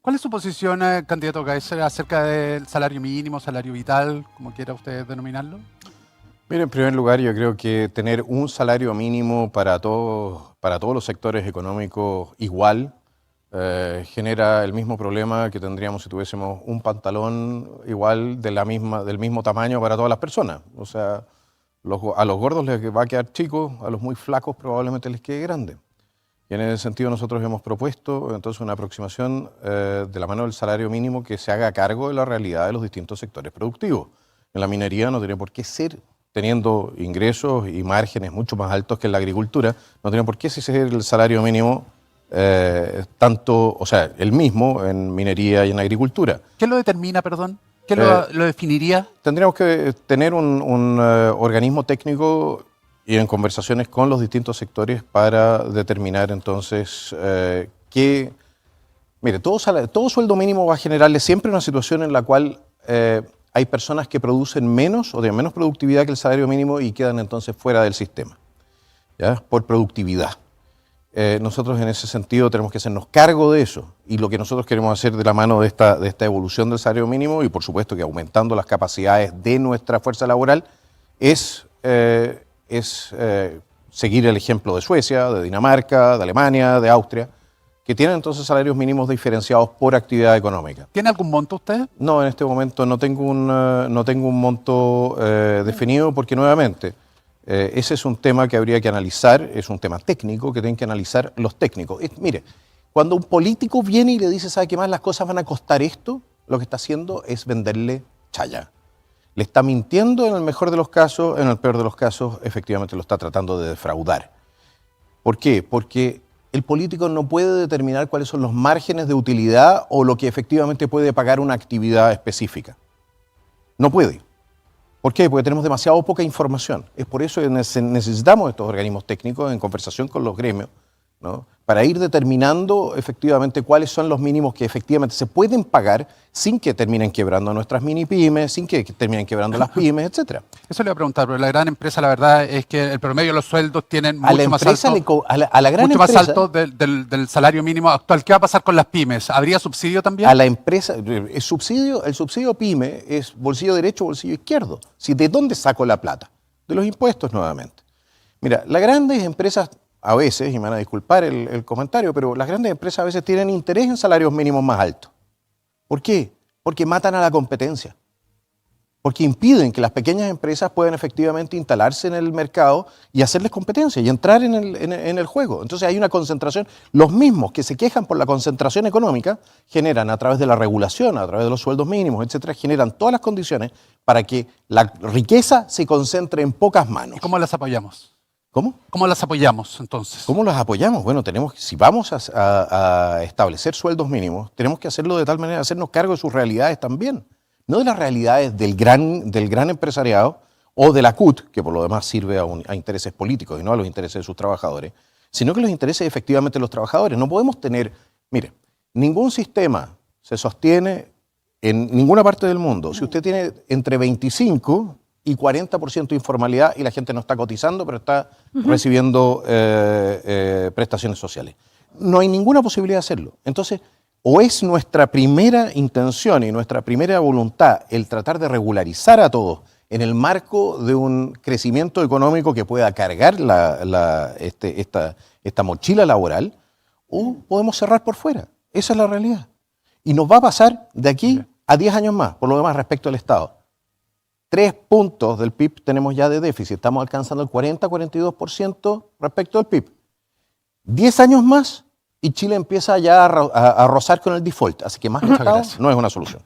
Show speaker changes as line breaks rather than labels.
¿Cuál es su posición, candidato Geisler, acerca del salario mínimo, salario vital, como quiera usted denominarlo?
Mira, en primer lugar, yo creo que tener un salario mínimo para todos los sectores económicos igual genera el mismo problema que tendríamos si tuviésemos un pantalón igual del mismo tamaño para todas las personas. O sea, a los gordos les va a quedar chico, a los muy flacos probablemente les quede grande. Y en ese sentido nosotros hemos propuesto entonces una aproximación de la mano del salario mínimo que se haga cargo de la realidad de los distintos sectores productivos. En la minería no tiene por qué ser, teniendo ingresos y márgenes mucho más altos que en la agricultura, no tiene por qué ser el salario mínimo el mismo en minería y en agricultura.
¿Qué lo determina, perdón? ¿Qué lo definiría?
Tendríamos que tener un organismo técnico y en conversaciones con los distintos sectores para determinar entonces que, mire, todo sueldo mínimo va a generarle siempre una situación en la cual hay personas que producen menos o de menos productividad que el salario mínimo y quedan entonces fuera del sistema, ¿ya? Por productividad. Nosotros en ese sentido tenemos que hacernos cargo de eso y lo que nosotros queremos hacer de la mano de esta evolución del salario mínimo y por supuesto que aumentando las capacidades de nuestra fuerza laboral es seguir el ejemplo de Suecia, de Dinamarca, de Alemania, de Austria, que tienen entonces salarios mínimos diferenciados por actividad económica.
¿Tiene algún monto usted?
No, en este momento no tengo un monto definido porque nuevamente ese es un tema que habría que analizar, es un tema técnico que tienen que analizar los técnicos. Mire, cuando un político viene y le dice, ¿sabe qué más? Las cosas van a costar esto, lo que está haciendo es venderle chaya. Le está mintiendo en el mejor de los casos, en el peor de los casos, efectivamente lo está tratando de defraudar. ¿Por qué? Porque el político no puede determinar cuáles son los márgenes de utilidad o lo que efectivamente puede pagar una actividad específica. No puede. ¿Por qué? Porque tenemos demasiado poca información. Es por eso que necesitamos estos organismos técnicos en conversación con los gremios, ¿no? Para ir determinando efectivamente cuáles son los mínimos que efectivamente se pueden pagar sin que terminen quebrando nuestras mini pymes, sin que terminen quebrando las pymes, etcétera.
Eso le voy a preguntar, pero la gran empresa, la verdad es que el promedio de los sueldos tienen mucho más alto del salario mínimo actual. ¿Qué va a pasar con las pymes? ¿Habría subsidio también?
A la empresa, el subsidio pyme es bolsillo derecho, bolsillo izquierdo. ¿De dónde saco la plata? De los impuestos nuevamente. Mira, las grandes empresas a veces, y me van a disculpar el comentario, pero las grandes empresas a veces tienen interés en salarios mínimos más altos. ¿Por qué? Porque matan a la competencia. Porque impiden que las pequeñas empresas puedan efectivamente instalarse en el mercado y hacerles competencia y entrar en el juego. Entonces hay una concentración. Los mismos que se quejan por la concentración económica generan a través de la regulación, a través de los sueldos mínimos, etcétera, generan todas las condiciones para que la riqueza se concentre en pocas manos.
¿Y cómo las apoyamos?
¿Cómo?
¿Cómo las apoyamos entonces?
¿Cómo las apoyamos? Bueno, si vamos a establecer sueldos mínimos, tenemos que hacerlo de tal manera de hacernos cargo de sus realidades también. No de las realidades del gran empresariado o de la CUT, que por lo demás sirve a intereses políticos y no a los intereses de sus trabajadores, sino que los intereses efectivamente de los trabajadores. No podemos tener, mire, ningún sistema se sostiene en ninguna parte del mundo. Si usted tiene entre 25 y 40% de informalidad y la gente no está cotizando, pero está recibiendo prestaciones sociales. No hay ninguna posibilidad de hacerlo. Entonces, o es nuestra primera intención y nuestra primera voluntad el tratar de regularizar a todos en el marco de un crecimiento económico que pueda cargar esta mochila laboral, o podemos cerrar por fuera. Esa es la realidad. Y nos va a pasar de aquí a 10 años más, por lo demás respecto al Estado. 3 puntos del PIB tenemos ya de déficit, estamos alcanzando el 40-42% respecto al PIB. 10 años más y Chile empieza ya a rozar con el default, así que más Estado no es una solución.